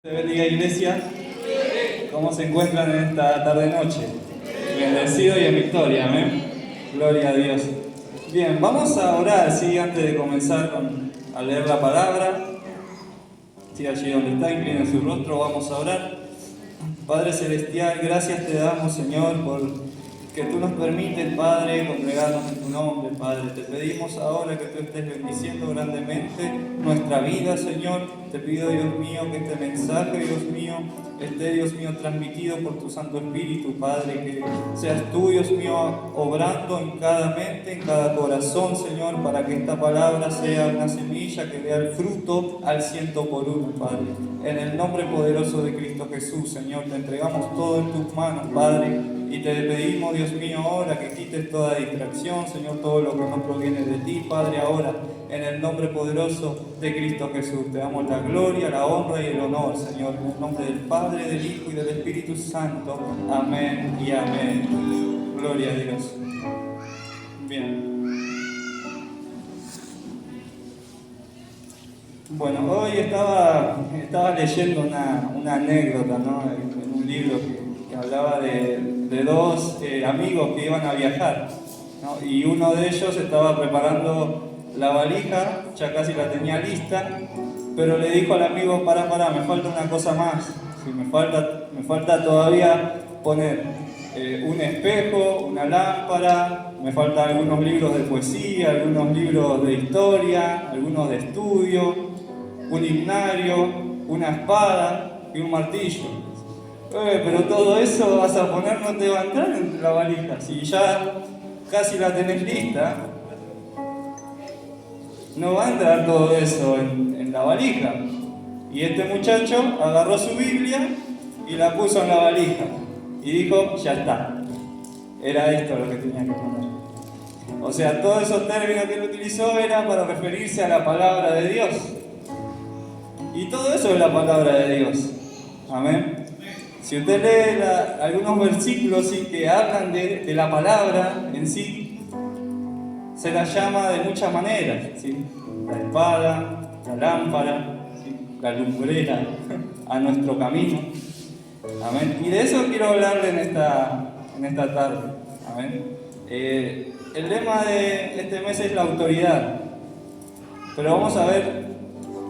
Te bendiga, iglesia. ¿Cómo se encuentran en esta tarde-noche? Bendecido y en victoria, amén. Gloria a Dios. Bien, vamos a orar, sí, antes de comenzar a leer la palabra. Sí, allí donde está, inclinen su rostro, vamos a orar. Padre Celestial, gracias te damos, Señor, por que tú nos permites, Padre, congregarnos en tu nombre, Padre. Te pedimos ahora que tú estés bendiciendo grandemente nuestra vida, Señor. Te pido, Dios mío, que este mensaje, Dios mío, esté, Dios mío, transmitido por tu Santo Espíritu, Padre. Que seas tú, Dios mío, obrando en cada mente, en cada corazón, Señor, para que esta palabra sea una semilla que dé el fruto al 100%, Padre. En el nombre poderoso de Cristo Jesús, Señor, te entregamos todo en tus manos, Padre. Y te pedimos, Dios mío, ahora que quites toda distracción, Señor, todo lo que no proviene de ti, Padre, ahora, en el nombre poderoso de Cristo Jesús. Te damos la gloria, la honra y el honor, Señor, en el nombre del Padre, del Hijo y del Espíritu Santo. Amén y amén. Gloria a Dios. Bien. Bueno, hoy estaba leyendo una anécdota, ¿no? En un libro que hablaba de dos amigos que iban a viajar, ¿no? Y uno de ellos estaba preparando la valija, ya casi la tenía lista, pero le dijo al amigo, pará, me falta una cosa más, sí, me falta todavía poner un espejo, una lámpara, me faltan algunos libros de poesía, algunos libros de historia, algunos de estudio, un himnario, una espada y un martillo. Pero todo eso vas a poner, no te va a entrar en la valija. Si ya casi la tenés lista, no va a entrar todo eso en la valija. Y este muchacho agarró su Biblia y la puso en la valija. Y dijo, ya está. Era esto lo que tenía que poner. O sea, todos esos términos que él utilizó era para referirse a la palabra de Dios. Y todo eso es la palabra de Dios. Amén. Si usted lee algunos versículos ¿sí? que hablan de la palabra en sí, se la llama de muchas maneras. ¿Sí? La espada, la lámpara, ¿sí? La lumbrera a nuestro camino. Amén. Y de eso quiero hablarle en esta tarde. Amén. El lema de este mes es la autoridad. Pero vamos a ver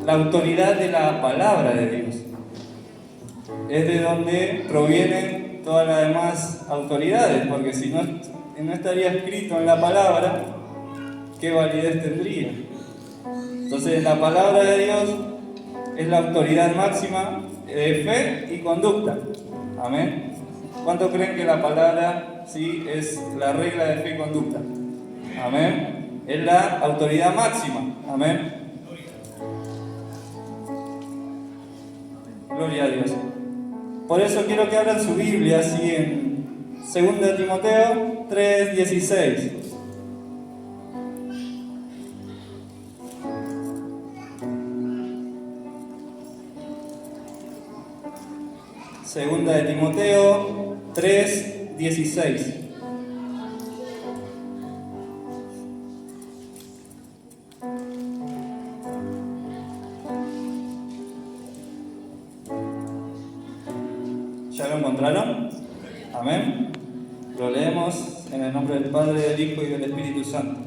la autoridad de la palabra de Dios. Es de donde provienen todas las demás autoridades, porque si no estaría escrito en la palabra, ¿qué validez tendría? Entonces la palabra de Dios es la autoridad máxima de fe y conducta. Amén. ¿Cuántos creen que la palabra sí es la regla de fe y conducta? Amén. Es la autoridad máxima. Amén. Gloria a Dios. Por eso quiero que abran su Biblia así en 2 Timoteo 3:16. Segunda de Timoteo 3:16. ¿Ya lo encontraron? Amén. Lo leemos en el nombre del Padre, del Hijo y del Espíritu Santo.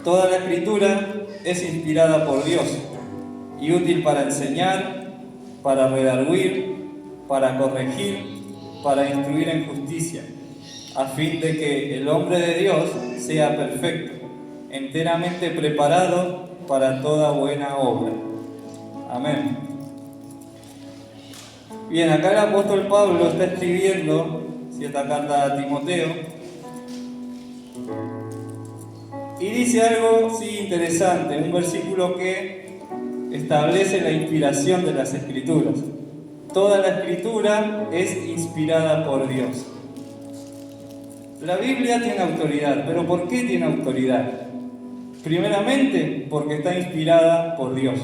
Toda la Escritura es inspirada por Dios y útil para enseñar, para redarguir, para corregir, para instruir en justicia, a fin de que el hombre de Dios sea perfecto, enteramente preparado para toda buena obra. Amén. Bien, acá el apóstol Pablo está escribiendo esta carta a Timoteo y dice algo sí interesante, un versículo que establece la inspiración de las Escrituras. Toda la Escritura es inspirada por Dios. La Biblia tiene autoridad, pero ¿por qué tiene autoridad? Primeramente, porque está inspirada por Dios.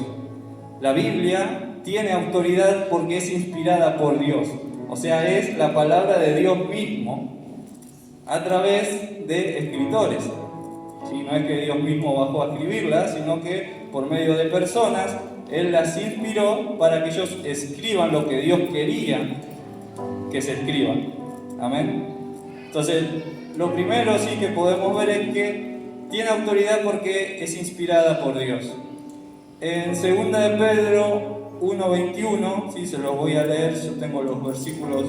La Biblia tiene autoridad porque es inspirada por Dios. O sea, es la palabra de Dios mismo a través de escritores. ¿Sí? No es que Dios mismo bajó a escribirla, sino que por medio de personas Él las inspiró para que ellos escriban lo que Dios quería que se escriba. Amén. Entonces, lo primero sí que podemos ver es que tiene autoridad porque es inspirada por Dios. En 2 de Pedro 1:21, sí, se los voy a leer, yo tengo los versículos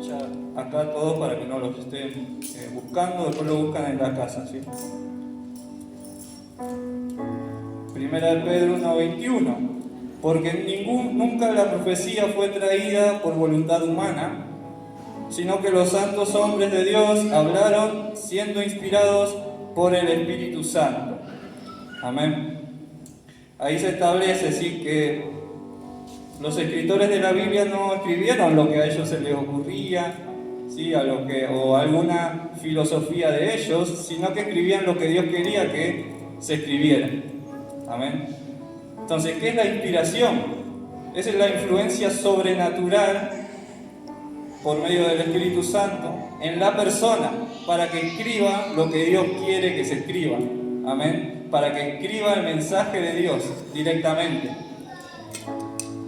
ya acá todos para que no los estén buscando, después lo buscan en la casa, ¿sí? 1 de Pedro 1:21, porque nunca la profecía fue traída por voluntad humana, sino que los santos hombres de Dios hablaron siendo inspirados por el Espíritu Santo. Amén. Ahí se establece, sí, que los escritores de la Biblia no escribieron lo que a ellos se les ocurría, ¿sí? O alguna filosofía de ellos, sino que escribían lo que Dios quería que se escribiera. Amén. Entonces, ¿qué es la inspiración? Esa es la influencia sobrenatural por medio del Espíritu Santo en la persona para que escriba lo que Dios quiere que se escriba. Amén. Para que escriba el mensaje de Dios directamente,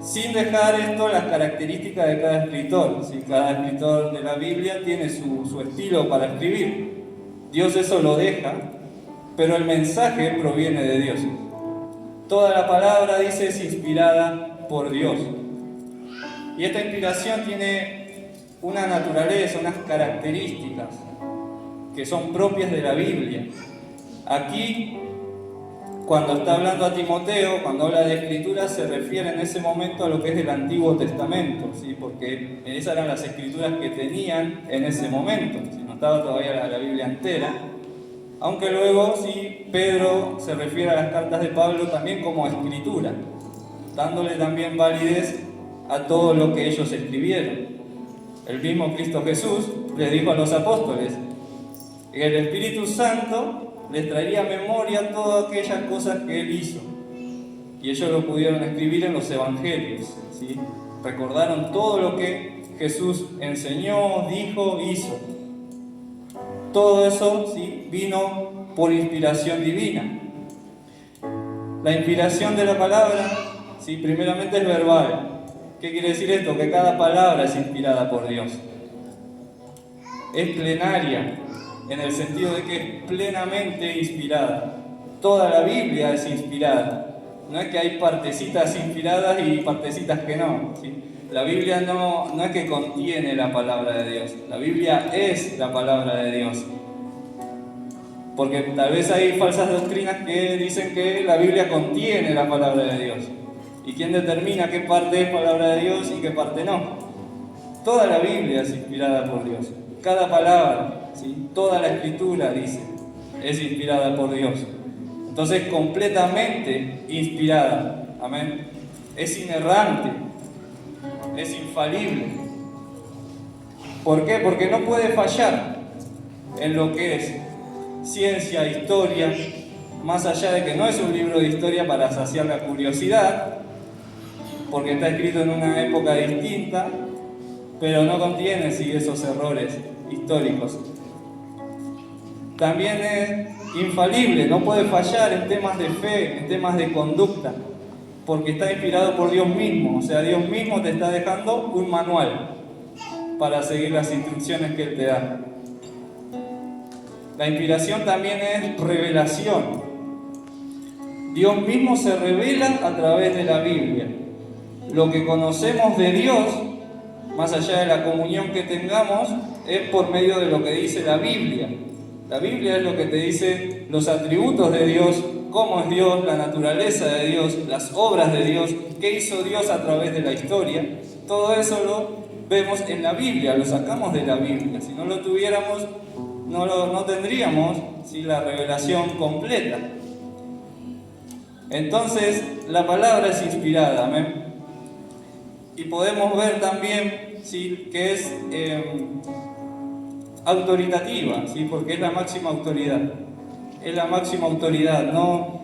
sin dejar esto las características de cada escritor. ¿Sí? Cada escritor de la Biblia tiene su estilo para escribir. Dios eso lo deja, pero el mensaje proviene de Dios. Toda la palabra, dice, es inspirada por Dios. Y esta inspiración tiene una naturaleza, unas características que son propias de la Biblia. Aquí, cuando está hablando a Timoteo, cuando habla de escrituras, se refiere en ese momento a lo que es el Antiguo Testamento, ¿sí? Porque esas eran las escrituras que tenían en ese momento, ¿sí? No estaba todavía la Biblia entera, aunque luego sí, Pedro se refiere a las cartas de Pablo también como escritura, dándole también validez a todo lo que ellos escribieron. El mismo Cristo Jesús les dijo a los apóstoles que el Espíritu Santo les traería a memoria todas aquellas cosas que Él hizo. Y ellos lo pudieron escribir en los evangelios, ¿sí? Recordaron todo lo que Jesús enseñó, dijo, hizo. Todo eso, ¿sí?, vino por inspiración divina. La inspiración de la palabra, ¿sí?, primeramente es verbal. ¿Qué quiere decir esto? Que cada palabra es inspirada por Dios. Es plenaria, en el sentido de que es plenamente inspirada. Toda la Biblia es inspirada. No es que hay partecitas inspiradas y partecitas que no, ¿sí? La Biblia no es que contiene la palabra de Dios. La Biblia es la palabra de Dios. Porque tal vez hay falsas doctrinas que dicen que la Biblia contiene la palabra de Dios. ¿Y quién determina qué parte es palabra de Dios y qué parte no? Toda la Biblia es inspirada por Dios. Cada palabra, ¿sí?, toda la escritura, dice, es inspirada por Dios. Entonces, completamente inspirada. Amén. Es inerrante. Es infalible. ¿Por qué? Porque no puede fallar en lo que es ciencia, historia, más allá de que no es un libro de historia para saciar la curiosidad, porque está escrito en una época distinta, pero no contiene, sí, esos errores históricos. También es infalible, no puede fallar en temas de fe, en temas de conducta, porque está inspirado por Dios mismo. O sea, Dios mismo te está dejando un manual para seguir las instrucciones que Él te da. La inspiración también es revelación. Dios mismo se revela a través de la Biblia. Lo que conocemos de Dios, más allá de la comunión que tengamos, es por medio de lo que dice la Biblia. La Biblia es lo que te dice los atributos de Dios, cómo es Dios, la naturaleza de Dios, las obras de Dios, qué hizo Dios a través de la historia. Todo eso lo vemos en la Biblia, lo sacamos de la Biblia. Si no lo tuviéramos, no tendríamos, ¿sí?, la revelación completa. Entonces, la palabra es inspirada, amén. Y podemos ver también, ¿sí?, que es autoritativa, ¿sí?, porque es la máxima autoridad. Es la máxima autoridad. No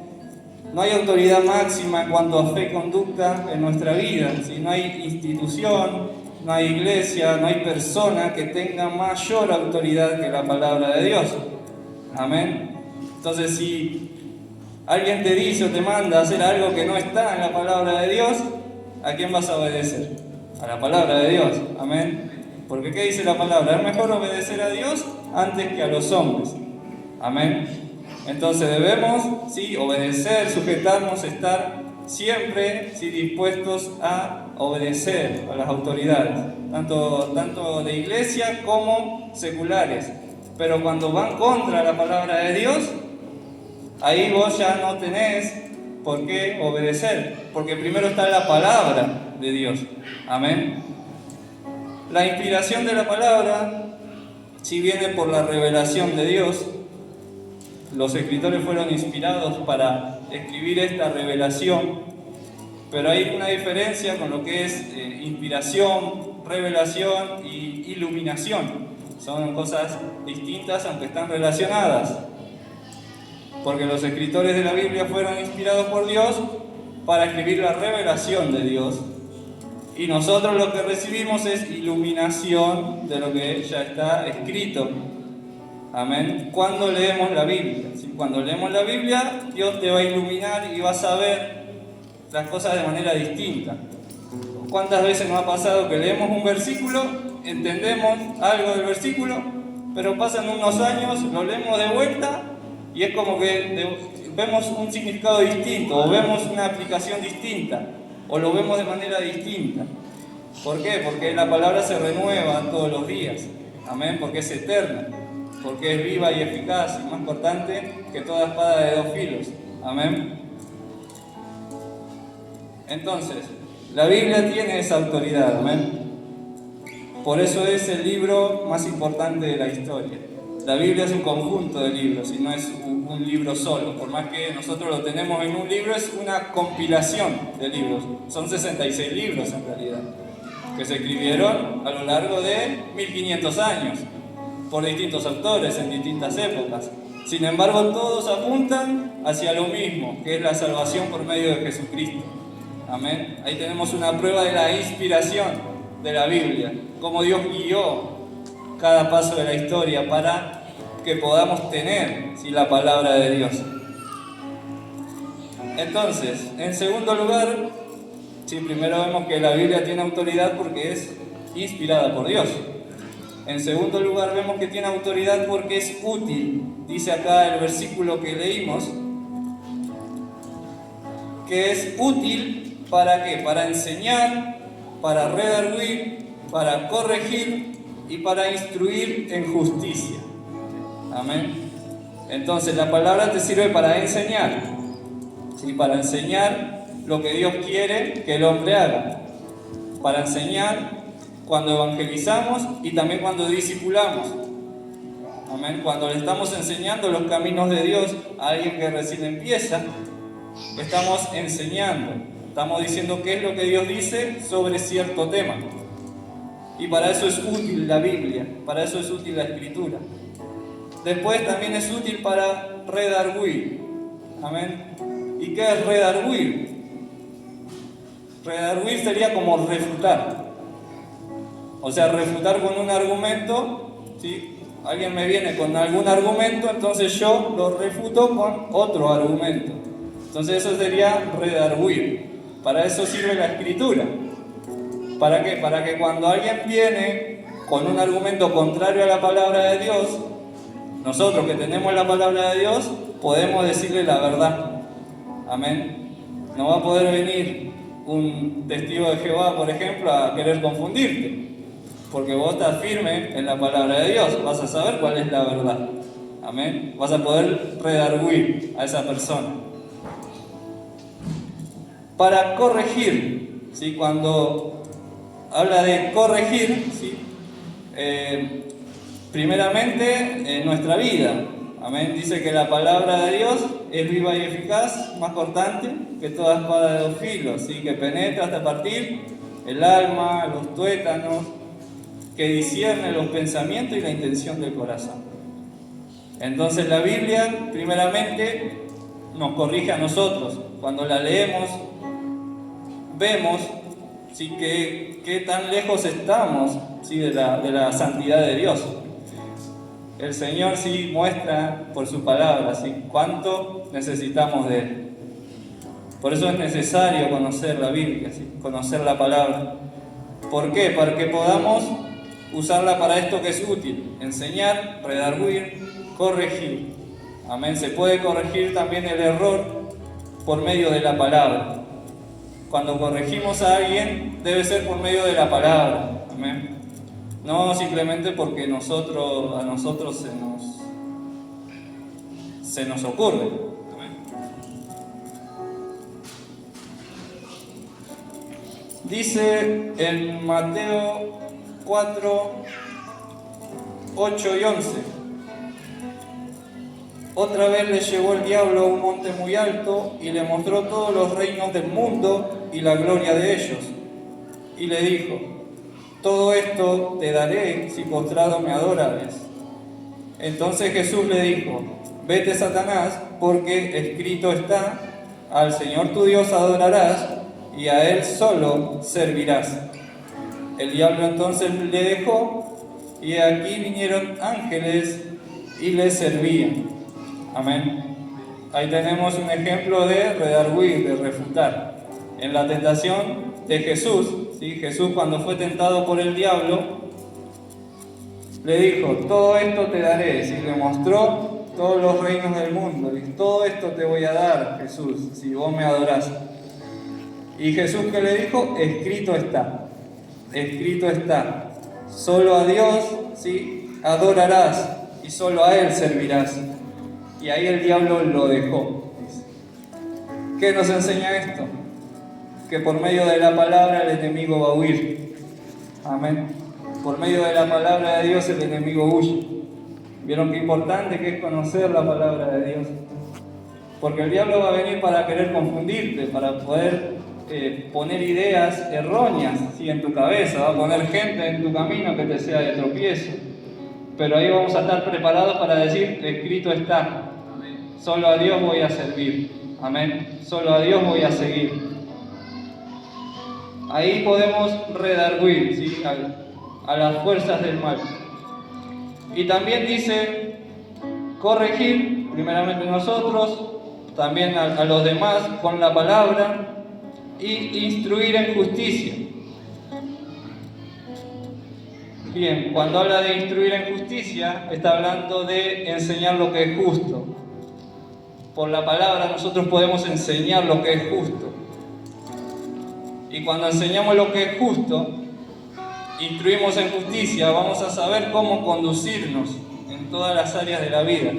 hay autoridad máxima en cuanto a fe y conducta en nuestra vida, ¿sí? No hay institución, no hay iglesia, no hay persona que tenga mayor autoridad que la palabra de Dios. Amén. Entonces, si alguien te dice o te manda a hacer algo que no está en la palabra de Dios, ¿a quién vas a obedecer? A la palabra de Dios, amén. Porque ¿qué dice la palabra? Es mejor obedecer a Dios antes que a los hombres, amén. Entonces debemos, sí, obedecer, sujetarnos, estar siempre, sí, dispuestos a obedecer a las autoridades, tanto de iglesia como seculares. Pero cuando van contra la palabra de Dios, ahí vos ya no tenés por qué obedecer, porque primero está la palabra de Dios, amén. La inspiración de la palabra, si viene por la revelación de Dios, los escritores fueron inspirados para escribir esta revelación, pero hay una diferencia con lo que es inspiración, revelación y iluminación. Son cosas distintas aunque están relacionadas, porque los escritores de la Biblia fueron inspirados por Dios para escribir la revelación de Dios, y nosotros lo que recibimos es iluminación de lo que ya está escrito. Amén. Cuando leemos la Biblia, ¿sí? Cuando leemos la Biblia, Dios te va a iluminar y vas a ver las cosas de manera distinta. ¿Cuántas veces nos ha pasado que leemos un versículo, entendemos algo del versículo, pero pasan unos años, lo leemos de vuelta y es como que vemos un significado distinto, o vemos una aplicación distinta, o lo vemos de manera distinta? ¿Por qué? Porque la palabra se renueva todos los días. Amén. Porque es eterna, porque es viva y eficaz y más cortante que toda espada de dos filos. Amén. Entonces, la Biblia tiene esa autoridad. Amén. Por eso es el libro más importante de la historia. La Biblia es un conjunto de libros y no es un libro solo. Por más que nosotros lo tenemos en un libro, es una compilación de libros. Son 66 libros en realidad, que se escribieron a lo largo de 1500 años por distintos autores en distintas épocas. Sin embargo, todos apuntan hacia lo mismo, que es la salvación por medio de Jesucristo. Amén. Ahí tenemos una prueba de la inspiración de la Biblia, cómo Dios guió cada paso de la historia para que podamos tener, ¿sí?, la palabra de Dios. Entonces, en segundo lugar, sí, primero vemos que la Biblia tiene autoridad porque es inspirada por Dios. En segundo lugar, vemos que tiene autoridad porque es útil. Dice acá el versículo que leímos, que es útil ¿para qué? Para enseñar, para redarguir, para corregir y para instruir en justicia. Amén. Entonces la palabra te sirve para enseñar, ¿sí? Para enseñar lo que Dios quiere que el hombre haga, para enseñar cuando evangelizamos y también cuando discipulamos. Amén. Cuando le estamos enseñando los caminos de Dios a alguien que recién empieza, estamos enseñando, estamos diciendo qué es lo que Dios dice sobre cierto tema. Y para eso es útil la Biblia, para eso es útil la Escritura. Después también es útil para redarguir. Amén. ¿Y qué es redarguir? Redarguir sería como refutar. O sea, refutar con un argumento, ¿sí? Alguien me viene con algún argumento, entonces yo lo refuto con otro argumento. Entonces eso sería redarguir. Para eso sirve la Escritura. ¿Para qué? Para que cuando alguien viene con un argumento contrario a la palabra de Dios, nosotros que tenemos la palabra de Dios, podemos decirle la verdad. Amén. No va a poder venir un testigo de Jehová, por ejemplo, a querer confundirte, porque vos estás firme en la palabra de Dios, vas a saber cuál es la verdad. Amén. Vas a poder redarguir a esa persona. Para corregir, ¿sí? Cuando habla de corregir, ¿sí? Primeramente en nuestra vida. Amén. Dice que la palabra de Dios es viva y eficaz, más cortante que toda espada de dos filos, ¿sí? Que penetra hasta partir el alma, los tuétanos, que discierne los pensamientos y la intención del corazón. Entonces la Biblia primeramente nos corrige a nosotros. Cuando la leemos, vemos, ¿sí?, que tan lejos estamos, ¿sí?, de la santidad de Dios. el Señor sí muestra por su palabra, ¿sí?, cuánto necesitamos de Él. Por eso es necesario conocer la Biblia, ¿sí?, conocer la palabra. ¿Por qué? Para que podamos usarla para esto que es útil: enseñar, redarguir, corregir. Amén. Se puede corregir también el error por medio de la palabra. Cuando corregimos a alguien, debe ser por medio de la palabra. Amén. No simplemente porque a nosotros se nos ocurre. Amén. Dice en Mateo 4, 8 y 11: otra vez le llevó el diablo a un monte muy alto y le mostró todos los reinos del mundo y la gloria de ellos. Y le dijo: todo esto te daré si postrado me adorares. Entonces Jesús le dijo: vete, Satanás, porque escrito está: al Señor tu Dios adorarás y a Él solo servirás. El diablo entonces le dejó, y aquí vinieron ángeles y le servían. Amén. Ahí tenemos un ejemplo de redarguir, de refutar. En la tentación de Jesús, ¿sí?, Jesús, cuando fue tentado por el diablo, le dijo: todo esto te daré. ¿Sí? Le mostró todos los reinos del mundo. Y todo esto te voy a dar, Jesús, si vos me adorás. Y Jesús, ¿qué le dijo? Escrito está. Escrito está. Solo a Dios, ¿sí?, adorarás y solo a Él servirás. Y ahí el diablo lo dejó. ¿Qué nos enseña esto? Que por medio de la palabra el enemigo va a huir. Amén. Por medio de la palabra de Dios el enemigo huye. ¿Vieron qué importante que es conocer la palabra de Dios? Porque el diablo va a venir para querer confundirte, para poder poner ideas erróneas, ¿sí?, en tu cabeza. Va a poner gente en tu camino que te sea de tropiezo. Pero ahí vamos a estar preparados para decir: escrito está. Solo a Dios voy a servir. Amén. Solo a Dios voy a seguir. Ahí podemos redarguir, ¿sí?, a las fuerzas del mal. Y también dice corregir, primeramente nosotros, también a los demás con la palabra, y instruir en justicia. Bien, cuando habla de instruir en justicia, está hablando de enseñar lo que es justo. Por la palabra nosotros podemos enseñar lo que es justo. Y cuando enseñamos lo que es justo, instruimos en justicia, vamos a saber cómo conducirnos en todas las áreas de la vida.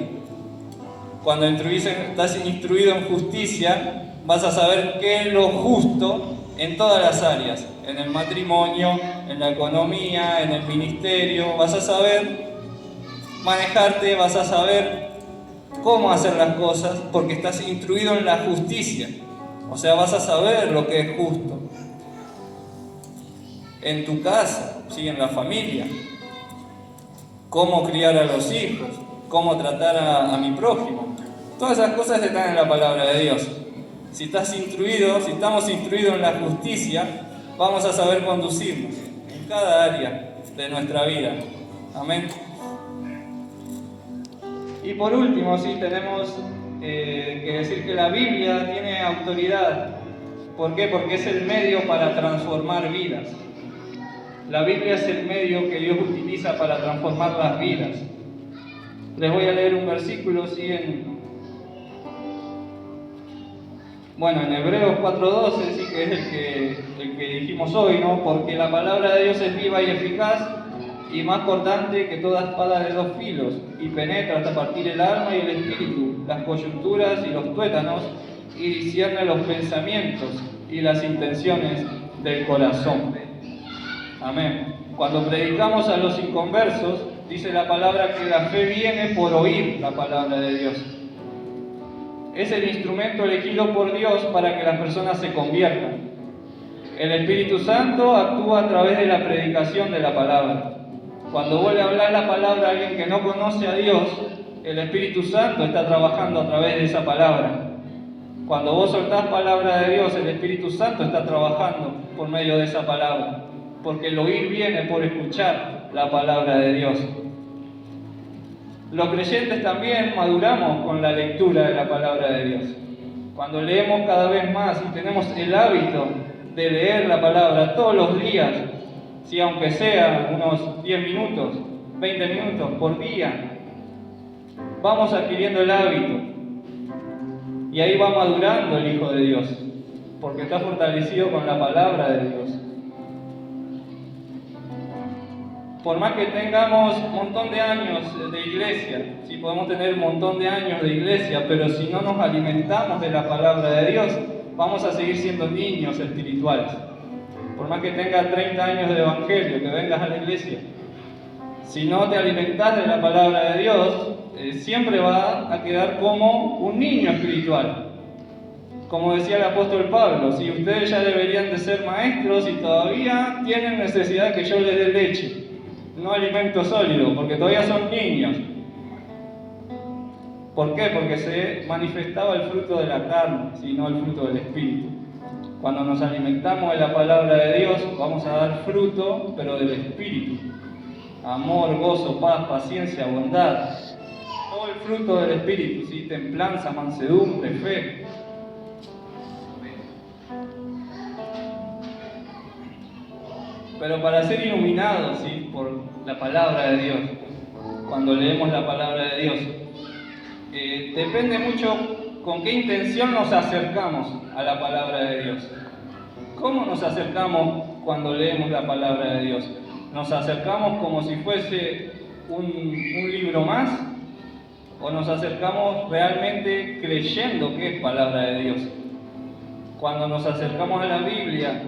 Cuando estás instruido en justicia, vas a saber qué es lo justo en todas las áreas. En el matrimonio, en la economía, en el ministerio. Vas a saber manejarte, vas a saber cómo hacer las cosas, porque estás instruido en la justicia. O sea, vas a saber lo que es justo. En tu casa, ¿sí?, en la familia. Cómo criar a los hijos, cómo tratar a mi prójimo. Todas esas cosas están en la palabra de Dios. Si estamos instruidos en la justicia, vamos a saber conducirnos en cada área de nuestra vida. Amén. Y por último, sí, tenemos que decir que la Biblia tiene autoridad. ¿Por qué? Porque es el medio para transformar vidas. La Biblia es el medio que Dios utiliza para transformar las vidas. Les voy a leer un versículo, ¿sí?, en Hebreos 4:12, sí, que es el que dijimos hoy, ¿no? Porque la palabra de Dios es viva y eficaz y más cortante que toda espada de dos filos, y penetra hasta partir el alma y el espíritu, las coyunturas y los tuétanos, y discierne los pensamientos y las intenciones del corazón. Amén. Cuando predicamos a los inconversos, dice la palabra que la fe viene por oír la palabra de Dios. Es el instrumento elegido por Dios para que las personas se conviertan. El Espíritu Santo actúa a través de la predicación de la palabra. Cuando vuelve a hablar la palabra a alguien que no conoce a Dios, el Espíritu Santo está trabajando a través de esa palabra. Cuando vos soltás palabra de Dios, el Espíritu Santo está trabajando por medio de esa palabra. Porque el oír viene por escuchar la palabra de Dios. Los creyentes también maduramos con la lectura de la palabra de Dios. Cuando leemos cada vez más y tenemos el hábito de leer la palabra todos los días, si aunque sea unos 10 minutos, 20 minutos por día, vamos adquiriendo el hábito. Y ahí va madurando el Hijo de Dios, porque está fortalecido con la palabra de Dios. Por más que tengamos un montón de años de iglesia, si podemos tener un montón de años de iglesia, pero si no nos alimentamos de la palabra de Dios, vamos a seguir siendo niños espirituales. Por más que tengas 30 años de evangelio, que vengas a la iglesia, si no te alimentas de la palabra de Dios, siempre va a quedar como un niño espiritual. Como decía el apóstol Pablo, si ustedes ya deberían de ser maestros y todavía tienen necesidad de que yo les dé leche, no alimento sólido, porque todavía son niños. ¿Por qué? Porque se manifestaba el fruto de la carne, sino el fruto del Espíritu. Cuando nos alimentamos de la palabra de Dios, vamos a dar fruto, pero del Espíritu. Amor, gozo, paz, paciencia, bondad. Todo el fruto del Espíritu, ¿sí? Templanza, mansedumbre, fe. Pero para ser iluminados, ¿sí? Por la palabra de Dios, cuando leemos la palabra de Dios, depende mucho con qué intención nos acercamos a la palabra de Dios. ¿Cómo nos acercamos cuando leemos la palabra de Dios? ¿Nos acercamos como si fuese un libro más? ¿O nos acercamos realmente creyendo que es palabra de Dios? Cuando nos acercamos a la Biblia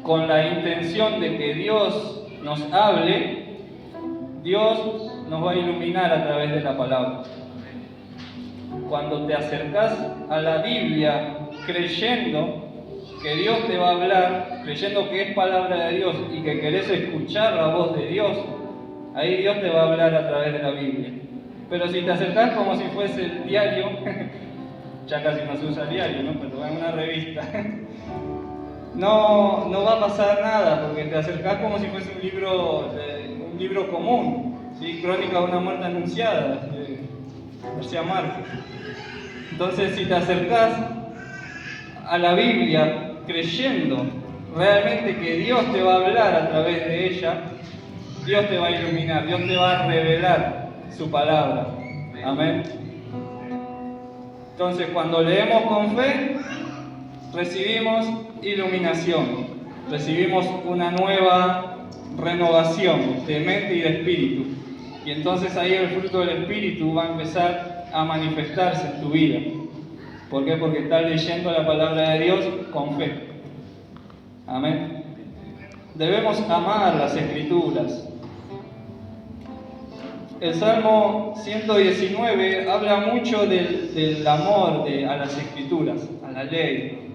con la intención de que Dios nos hable, Dios nos va a iluminar a través de la palabra. Cuando te acercas a la Biblia creyendo que Dios te va a hablar, creyendo que es palabra de Dios y que querés escuchar la voz de Dios, ahí Dios te va a hablar a través de la Biblia. Pero si te acercás como si fuese el diario, ya casi no se usa diario, ¿no? Pero en una revista, no va a pasar nada, porque te acercás como si fuese un libro común, ¿sí? Crónica de una muerte anunciada, de García Márquez. Entonces, si te acercás a la Biblia creyendo realmente que Dios te va a hablar a través de ella, Dios te va a iluminar, Dios te va a revelar su palabra. Amén. Entonces, cuando leemos con fe, recibimos iluminación, recibimos una nueva renovación de mente y de espíritu. Y entonces ahí el fruto del Espíritu va a empezar a manifestarse en tu vida. ¿Por qué? Porque estás leyendo la palabra de Dios con fe. Amén. Debemos amar las Escrituras. El Salmo 119 habla mucho del amor a las Escrituras, a la ley.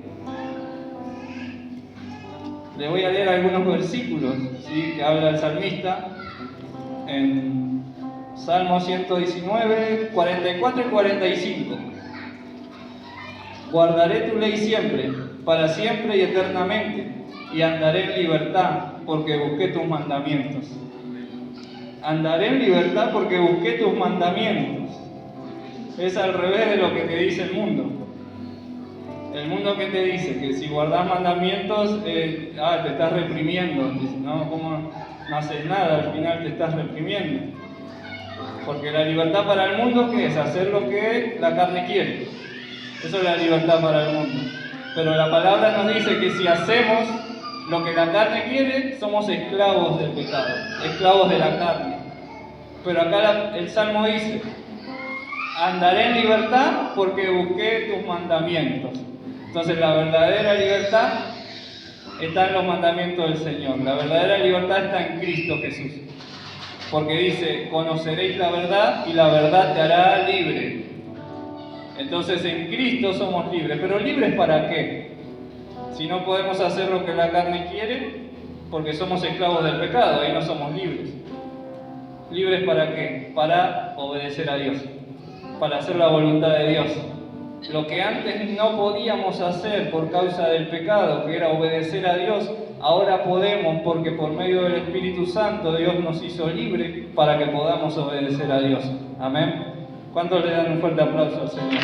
Le voy a leer algunos versículos, ¿sí? Que habla el salmista en Salmo 119, 44 y 45. Guardaré tu ley siempre, para siempre y eternamente, y andaré en libertad, porque busqué tus mandamientos. Andaré en libertad porque busqué tus mandamientos. Es al revés de lo que te dice el mundo. El mundo que te dice que si guardas mandamientos, te estás reprimiendo. Dice, no, ¿cómo no haces nada? Al final te estás reprimiendo. Porque la libertad para el mundo, ¿qué es? Hacer lo que la carne quiere. Eso es la libertad para el mundo. Pero la palabra nos dice que si hacemos lo que la carne quiere, somos esclavos del pecado, esclavos de la carne. Pero acá el Salmo dice, andaré en libertad porque busqué tus mandamientos. Entonces la verdadera libertad está en los mandamientos del Señor. La verdadera libertad está en Cristo Jesús. Porque dice, conoceréis la verdad y la verdad te hará libre. Entonces en Cristo somos libres. ¿Pero libres para qué? Si no podemos hacer lo que la carne quiere, porque somos esclavos del pecado, ahí no somos libres. ¿Libres para qué? Para obedecer a Dios, para hacer la voluntad de Dios. Lo que antes no podíamos hacer por causa del pecado, que era obedecer a Dios, ahora podemos porque por medio del Espíritu Santo Dios nos hizo libres para que podamos obedecer a Dios. Amén. ¿Cuántos le dan un fuerte aplauso al Señor?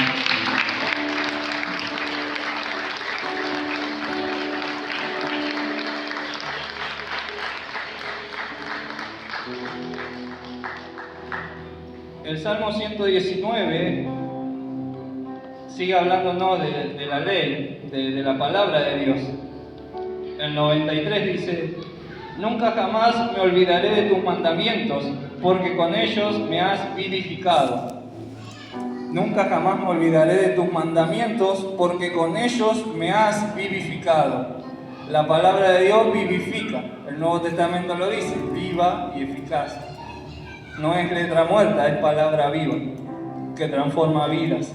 El Salmo 119 sigue hablándonos de la ley, de la palabra de Dios. El 93 dice: nunca jamás me olvidaré de tus mandamientos, porque con ellos me has vivificado. Nunca jamás me olvidaré de tus mandamientos, porque con ellos me has vivificado. La palabra de Dios vivifica. El Nuevo Testamento lo dice: viva y eficaz. No es letra muerta, es palabra viva, que transforma vidas.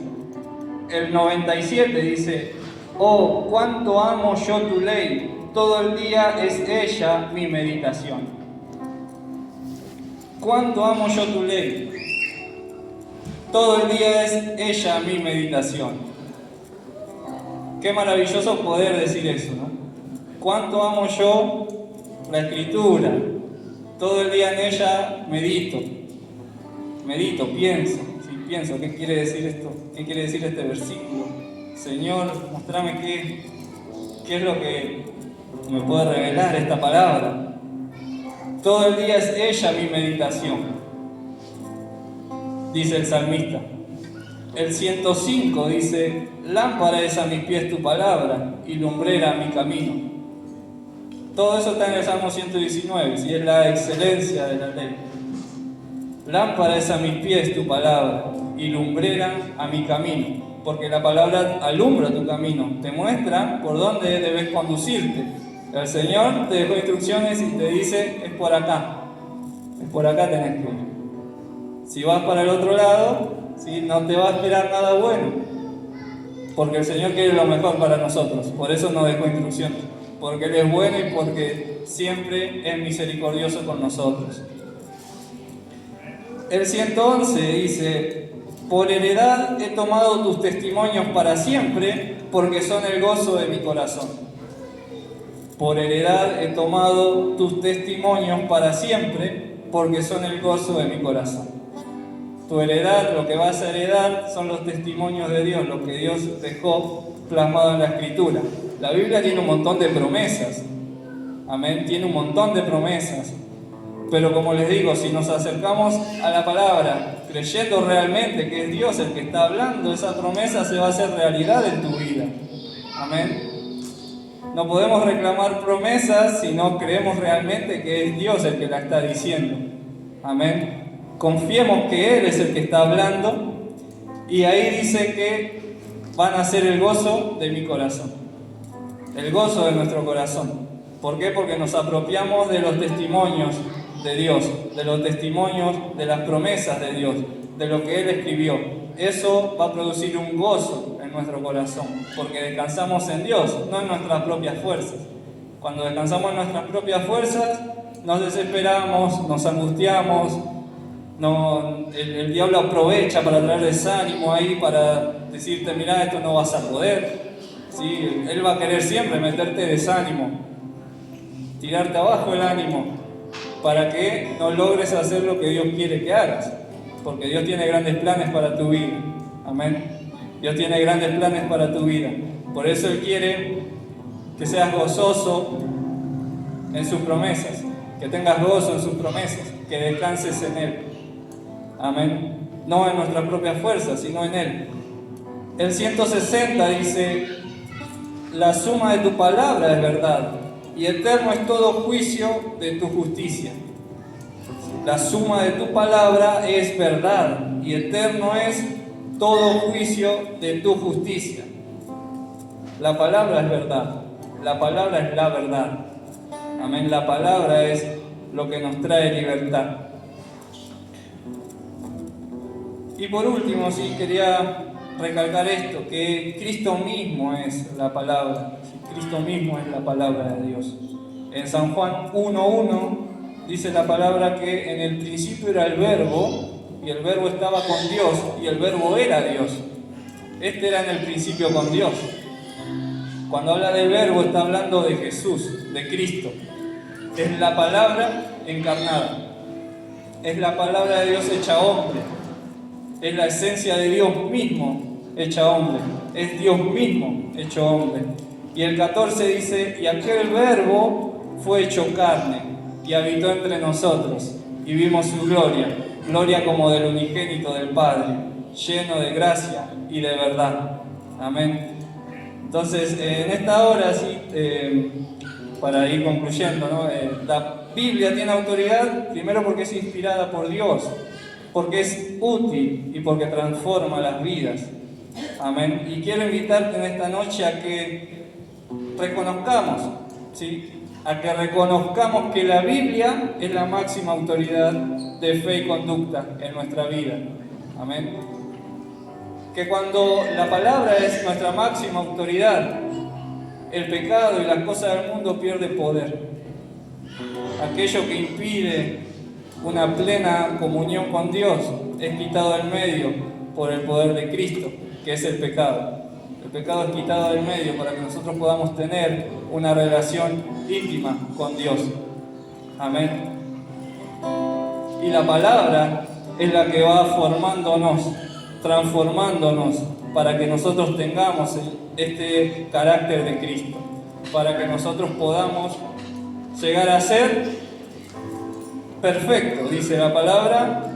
El 97 dice: oh, cuánto amo yo tu ley, todo el día es ella mi meditación. Cuánto amo yo tu ley, todo el día es ella mi meditación. Qué maravilloso poder decir eso, ¿no? Cuánto amo yo la Escritura, todo el día en ella medito, pienso. Pienso, ¿qué quiere decir esto? ¿Qué quiere decir este versículo? Señor, mostrame qué es lo que me puede revelar esta palabra. Todo el día es ella mi meditación, dice el salmista. El 105 dice: lámpara es a mis pies tu palabra y lumbrera a mi camino. Todo eso está en el Salmo 119, si es la excelencia de la ley. Lámpara es a mis pies tu palabra y lumbrera a mi camino, porque la palabra alumbra tu camino, te muestra por dónde debes conducirte. El Señor te dejó instrucciones y te dice: es por acá tenés que ir. Si vas para el otro lado, ¿sí?, no te va a esperar nada bueno, porque el Señor quiere lo mejor para nosotros. Por eso nos dejó instrucciones, porque Él es bueno y porque siempre es misericordioso con nosotros. El 111 dice: por heredad he tomado tus testimonios para siempre, porque son el gozo de mi corazón. Por heredad he tomado tus testimonios para siempre, porque son el gozo de mi corazón. Tu heredad, lo que vas a heredar, son los testimonios de Dios, lo que Dios dejó plasmado en la Escritura. La Biblia tiene un montón de promesas. Amén, tiene un montón de promesas. Pero como les digo, si nos acercamos a la palabra creyendo realmente que es Dios el que está hablando, esa promesa se va a hacer realidad en tu vida. Amén. No podemos reclamar promesas si no creemos realmente que es Dios el que la está diciendo. Amén. Confiemos que Él es el que está hablando, y ahí dice que van a ser el gozo de mi corazón, el gozo de nuestro corazón. ¿Por qué? Porque nos apropiamos de los testimonios de Dios, de los testimonios de las promesas de Dios, de lo que Él escribió. Eso va a producir un gozo en nuestro corazón, porque descansamos en Dios, no en nuestras propias fuerzas. Cuando descansamos en nuestras propias fuerzas, nos desesperamos, nos angustiamos, el diablo aprovecha para traer desánimo ahí, para decirte: mirá, esto no vas a poder. ¿Sí? Él va a querer siempre meterte desánimo, tirarte abajo el ánimo, para que no logres hacer lo que Dios quiere que hagas, porque Dios tiene grandes planes para tu vida. Amén. Dios tiene grandes planes para tu vida. Por eso Él quiere que seas gozoso en sus promesas, que tengas gozo en sus promesas, que descanses en Él. Amén. No en nuestras propias fuerzas, sino en Él. El 160 dice: la suma de tu palabra es verdad, y eterno es todo juicio de tu justicia. La suma de tu palabra es verdad, y eterno es todo juicio de tu justicia. La palabra es verdad, la palabra es la verdad. Amén. La palabra es lo que nos trae libertad. Y por último, sí, quería recalcar esto, que Cristo mismo es la palabra. Cristo mismo es la palabra de Dios. En San Juan 1:1 dice la palabra que en el principio era el Verbo, y el Verbo estaba con Dios, y el Verbo era Dios. Este era en el principio con Dios. Cuando habla del verbo está hablando de Jesús, de Cristo. Es la palabra encarnada. Es la palabra de Dios hecha hombre. Es la esencia de Dios mismo hecha hombre. Es Dios mismo hecho hombre. Y el 14 dice, y aquel verbo fue hecho carne y habitó entre nosotros. Y vimos su gloria, gloria como del unigénito del Padre, lleno de gracia y de verdad. Amén. Entonces, en esta hora, sí, para ir concluyendo, ¿no? La Biblia tiene autoridad, primero porque es inspirada por Dios, porque es útil y porque transforma las vidas. Amén. Y quiero invitarte en esta noche a que reconozcamos, ¿sí? A que reconozcamos que la Biblia es la máxima autoridad de fe y conducta en nuestra vida. Amén. Que cuando la palabra es nuestra máxima autoridad, el pecado y las cosas del mundo pierde poder. Aquello que impide una plena comunión con Dios es quitado del medio por el poder de Cristo, que es el pecado. El pecado es quitado del medio para que nosotros podamos tener una relación íntima con Dios. Amén. Y la palabra es la que va formándonos, transformándonos, para que nosotros tengamos este carácter de Cristo, para que nosotros podamos llegar a ser perfectos, dice la palabra,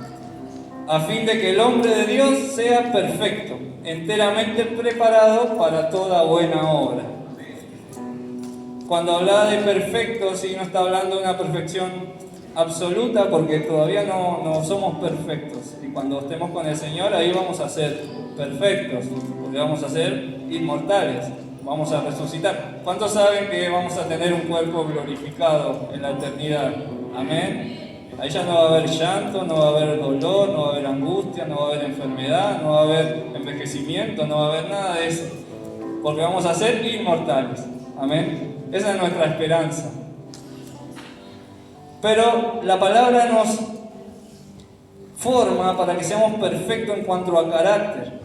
a fin de que el hombre de Dios sea perfecto, enteramente preparado para toda buena obra. Cuando habla de perfecto, sí, no está hablando de una perfección absoluta, porque todavía no somos perfectos. Y cuando estemos con el Señor, ahí vamos a ser perfectos, porque vamos a ser inmortales, vamos a resucitar. ¿Cuántos saben que vamos a tener un cuerpo glorificado en la eternidad? Amén. Ahí ya no va a haber llanto, no va a haber dolor, no va a haber angustia, no va a haber enfermedad, no va a haber envejecimiento, no va a haber nada de eso, porque vamos a ser inmortales. Amén. Esa es nuestra esperanza. Pero la palabra nos forma para que seamos perfectos en cuanto a carácter,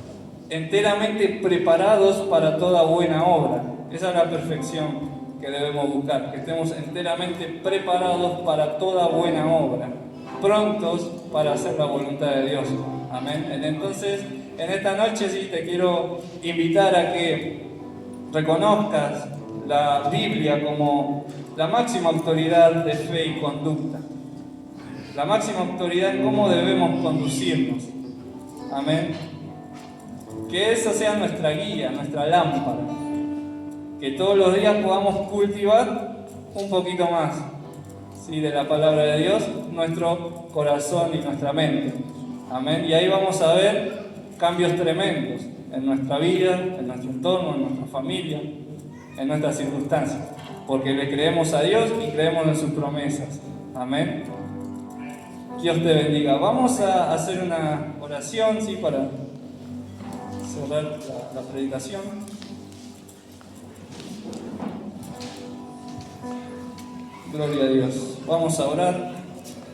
enteramente preparados para toda buena obra. Esa es la perfección que debemos buscar, que estemos enteramente preparados para toda buena obra, prontos para hacer la voluntad de Dios. Amén. Entonces, en esta noche sí te quiero invitar a que reconozcas la Biblia como la máxima autoridad de fe y conducta, la máxima autoridad en cómo debemos conducirnos. Amén. Que esa sea nuestra guía, nuestra lámpara. Que todos los días podamos cultivar un poquito más, ¿sí?, de la palabra de Dios, nuestro corazón y nuestra mente. Amén. Y ahí vamos a ver cambios tremendos en nuestra vida, en nuestro entorno, en nuestra familia, en nuestras circunstancias. Porque le creemos a Dios y creemos en sus promesas. Amén. Dios te bendiga. Vamos a hacer una oración, ¿sí?, para cerrar la predicación. Gloria a Dios. Vamos a orar.